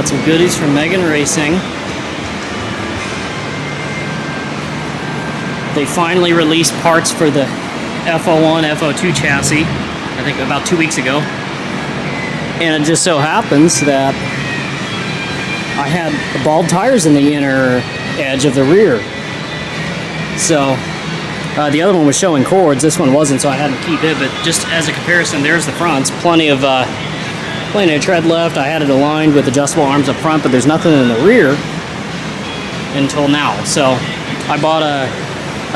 got some goodies from Megan Racing. They finally released parts for the F01 F02 chassis, I think about 2 weeks ago. And it just so happens that I had bald tires in the inner edge of the rear. So the other one was showing cords, this one wasn't, so I had to keep it. But just as a comparison, there's the fronts. Plenty of tread left. I had it aligned with adjustable arms up front, but there's nothing in the rear until now. So I bought a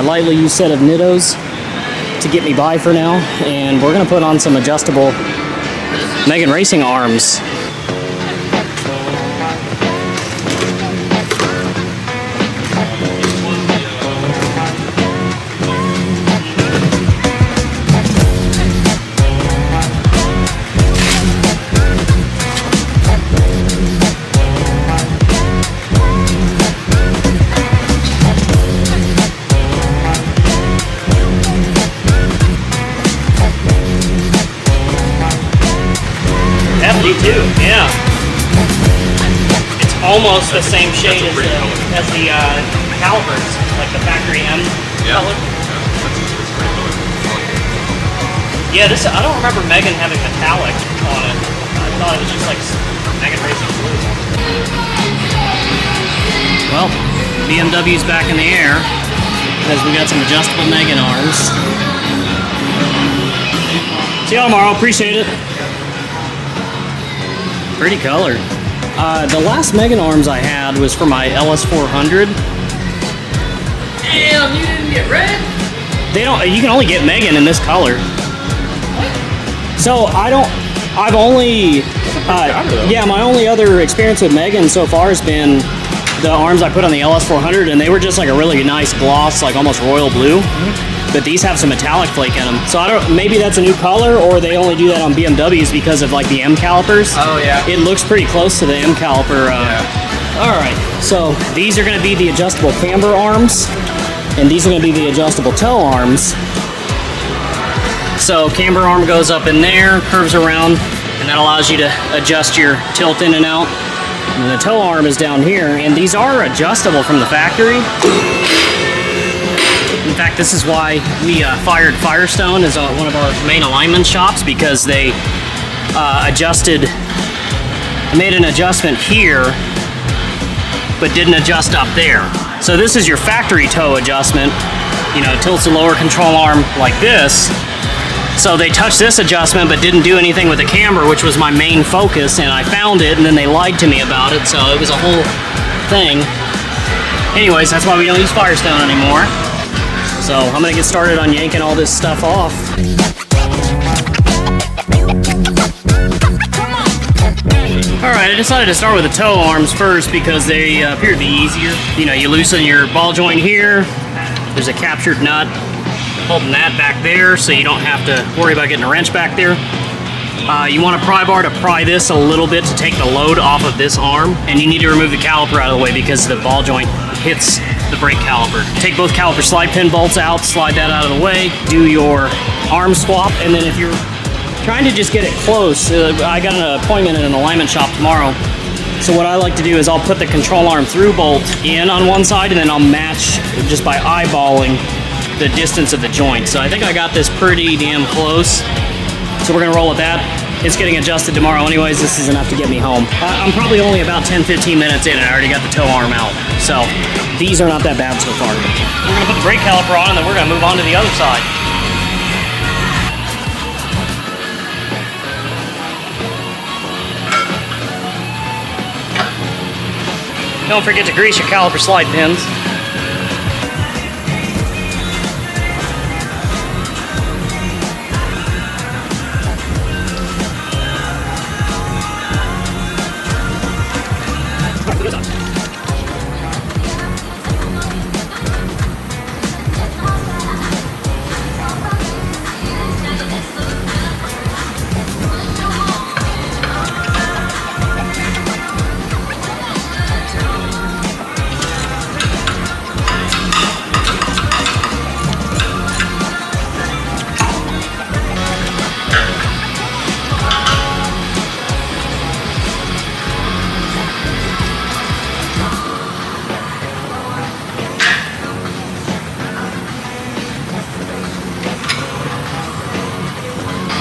lightly used set of Nittos to get me by for now, and we're gonna put on some adjustable Megan Racing arms. Yeah, it's almost the same shade as the calipers, like the factory M color. Yeah, this I don't remember Megan having metallic on it. I thought it was just like Megan Racing blue. Well, BMW's back in the air because we got some adjustable Megan arms. See y'all tomorrow. Appreciate it. Pretty color. The last Megan arms I had was for my LS400. Damn, you didn't get red? They don't. You can only get Megan in this color. So I've only. Yeah, my only other experience with Megan so far has been the arms I put on the LS400, and they were just like a really nice gloss, like almost royal blue. But these have some metallic flake in them. So I don't, maybe that's a new color, or they only do that on BMWs because of like the M calipers. Oh yeah. It looks pretty close to the M caliper. All right, so these are gonna be the adjustable camber arms, and these are gonna be the adjustable toe arms. So camber arm goes up in there, curves around, and that allows you to adjust your tilt in and out. And the toe arm is down here, and these are adjustable from the factory. In fact, this is why we fired Firestone as one of our main alignment shops, because they made an adjustment here, but didn't adjust up there. So this is your factory toe adjustment. You know, tilts the lower control arm like this. So they touched this adjustment, but didn't do anything with the camber, which was my main focus, and I found it, and then they lied to me about it, so it was a whole thing. Anyways, that's why we don't use Firestone anymore. So I'm gonna get started on yanking all this stuff off. All right, I decided to start with the toe arms first because they appear to be easier. You know, you loosen your ball joint here. There's a captured nut holding that back there, so you don't have to worry about getting a wrench back there. You want a pry bar to pry this a little bit to take the load off of this arm, and you need to remove the caliper out of the way because the ball joint hits the brake caliper. Take both caliper slide pin bolts out, slide that out of the way, do your arm swap, and then if you're trying to just get it close, I got an appointment in an alignment shop tomorrow, so what I like to do is I'll put the control arm through bolt in on one side, and then I'll match just by eyeballing the distance of the joint. So I think I got this pretty damn close, so we're gonna roll with that. It's getting adjusted tomorrow anyways. This is enough to get me home. I'm probably only about 10-15 minutes in, and I already got the toe arm out. So these are not that bad so far. We're gonna put the brake caliper on, and then we're gonna move on to the other side. Don't forget to grease your caliper slide pins.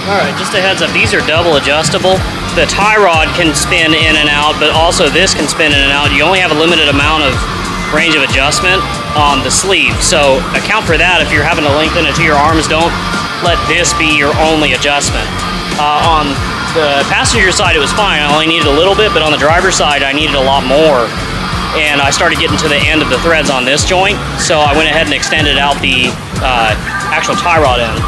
Alright, just a heads up, these are double adjustable. The tie rod can spin in and out, but also this can spin in and out. You only have a limited amount of range of adjustment on the sleeve, so account for that if you're having to lengthen it to your arms. Don't let this be your only adjustment. On the passenger side it was fine, I only needed a little bit, but on the driver's side I needed a lot more. And I started getting to the end of the threads on this joint, so I went ahead and extended out the actual tie rod end.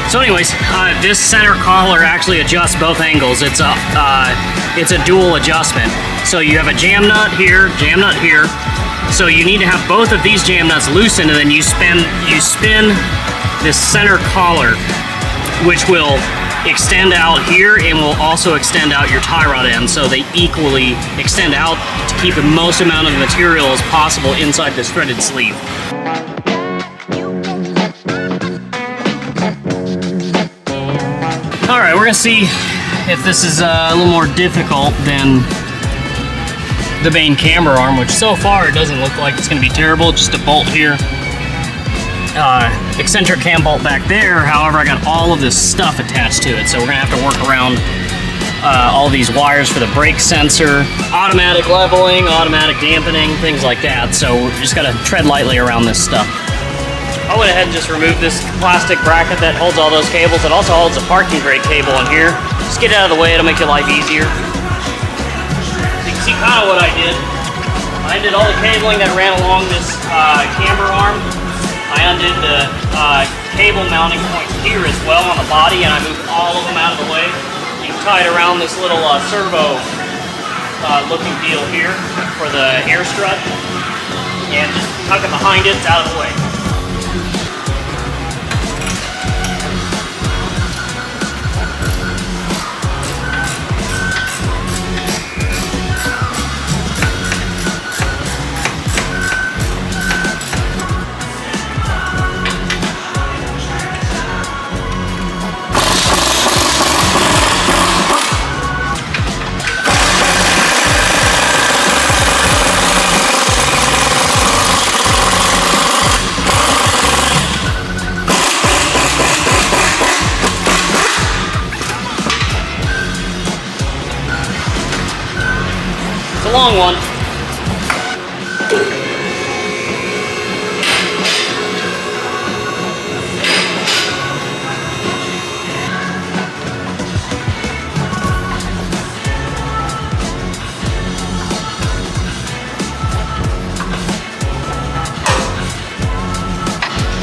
So anyways, this center collar actually adjusts both angles. It's a dual adjustment. So you have a jam nut here, So you need to have both of these jam nuts loosened, and then you spin this center collar, which will extend out here and will also extend out your tie rod end, so they equally extend out to keep the most amount of material as possible inside this threaded sleeve. Alright, we're going to see if this is a little more difficult than the main camber arm, which so far it doesn't look like it's going to be terrible. Just a bolt here. Eccentric cam bolt back there. However, I got all of this stuff attached to it, so we're going to have to work around all these wires for the brake sensor, automatic leveling, automatic dampening, things like that. So we just got to tread lightly around this stuff. I went ahead and just removed this plastic bracket that holds all those cables. It also holds a parking brake cable in here. Just get it out of the way, it'll make your life easier. So you can see kind of what I did. I undid all the cabling that ran along this camber arm. I undid the cable mounting points here as well on the body, and I moved all of them out of the way. You can tie it around this little servo looking deal here for the air strut, and just tuck it behind it, it's out of the way. A long one. It's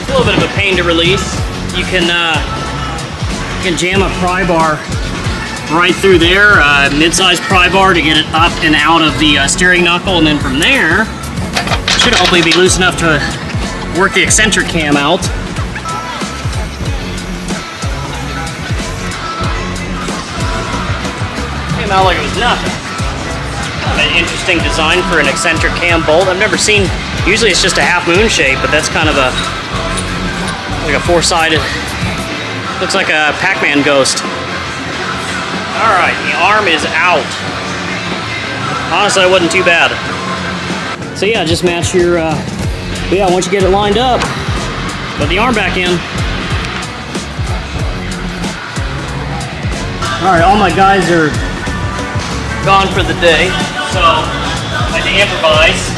a little bit of a pain to release. You can jam a pry bar right through there, mid-size pry bar to get it up and out of the steering knuckle, and then from there should hopefully be loose enough to work the eccentric cam out. Came out like it was nothing. Kind of an interesting design for an eccentric cam bolt. I've never seen, usually it's just a half moon shape, but that's kind of like a four-sided, looks like a Pac-Man ghost. Alright, the arm is out. Honestly, it wasn't too bad. So yeah, just match your, yeah, once you get it lined up, put the arm back in. Alright, all my guys are gone for the day, so I had to improvise.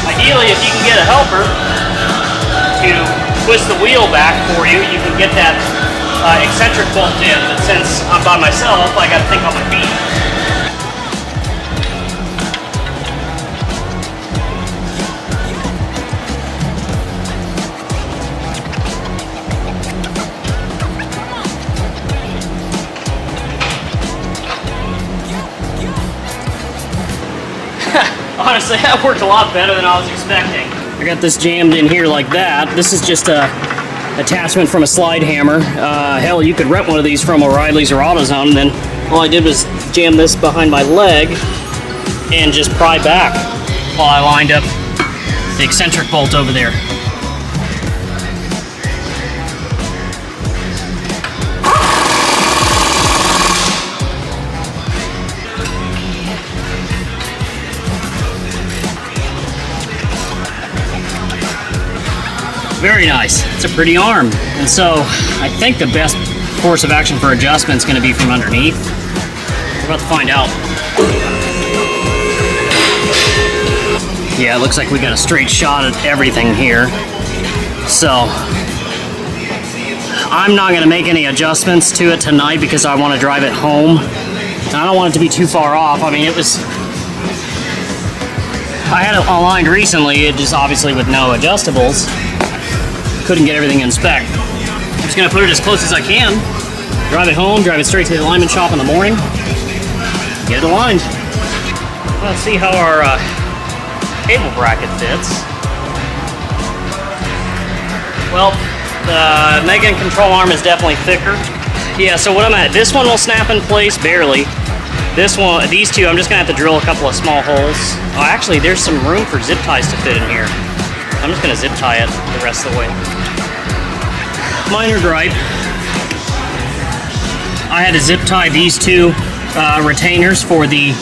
Ideally, if you can get a helper to twist the wheel back for you, you can get that eccentric bolt in, but since I'm by myself, I gotta think on my feet. honestly, that worked a lot better than I was expecting. I got this jammed in here like that. This is just a attachment from a slide hammer. Hell, you could rent one of these from O'Reilly's or AutoZone, and then all I did was jam this behind my leg and just pry back while I lined up the eccentric bolt over there. Very nice. It's a pretty arm. And so I think the best course of action for adjustment is going to be from underneath. We're about to find out. Yeah, it looks like we got a straight shot at everything here. So I'm not going to make any adjustments to it tonight because I want to drive it home. And I don't want it to be too far off. I mean, I had it aligned recently, it just obviously with no adjustables. Couldn't get everything in spec. I'm just gonna put it as close as I can. Drive it home, drive it straight to the alignment shop in the morning. Get it aligned. Let's see how our cable bracket fits. Well, the Megan control arm is definitely thicker. Yeah, so what I'm at, this one will snap in place barely. This one, these two, I'm just gonna have to drill a couple of small holes. Oh, actually, there's some room for zip ties to fit in here. I'm just gonna zip tie it the rest of the way. Minor gripe. I had to zip tie these two retainers for the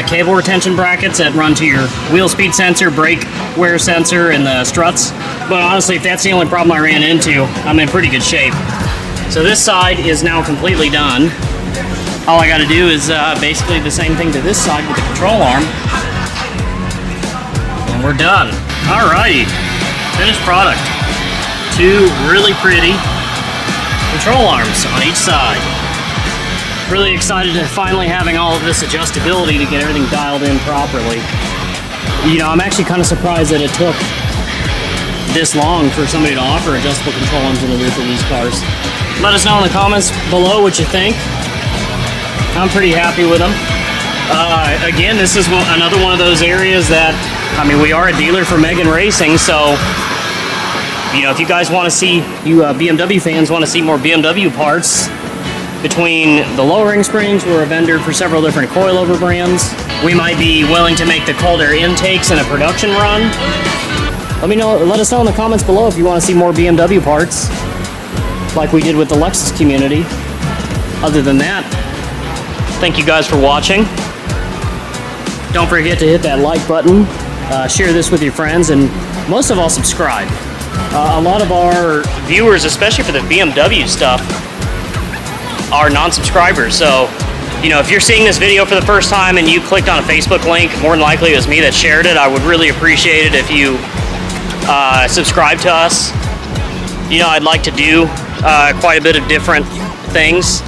cable retention brackets that run to your wheel speed sensor, brake wear sensor, and the struts. But honestly, if that's the only problem I ran into, I'm in pretty good shape. So this side is now completely done. All I gotta do is basically the same thing to this side with the control arm. And we're done. Alrighty, finished product. Two really pretty control arms on each side. Really excited to finally having all of this adjustability to get everything dialed in properly. You know, I'm actually kind of surprised that it took this long for somebody to offer adjustable control arms in the roof of these cars. Let us know in the comments below what you think. I'm pretty happy with them. Again, this is another one of those areas that, I mean, we are a dealer for Megan Racing, so, you know, if you guys want to see, you BMW fans want to see more BMW parts, between the lowering springs, we're a vendor for several different coilover brands. We might be willing to make the cold air intakes in a production run. Let us know in the comments below if you want to see more BMW parts, like we did with the Lexus community. Other than that, thank you guys for watching. Don't forget to hit that like button, share this with your friends, and most of all, subscribe. A lot of our viewers, especially for the BMW stuff, are non-subscribers. So, you know, if you're seeing this video for the first time and you clicked on a Facebook link, more than likely it was me that shared it. I would really appreciate it if you subscribe to us. You know, I'd like to do quite a bit of different things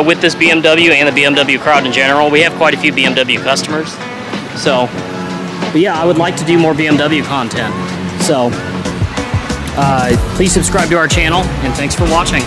with this BMW and the BMW crowd in general. We have quite a few BMW customers. So, but yeah, I would like to do more BMW content. So, please subscribe to our channel, and thanks for watching.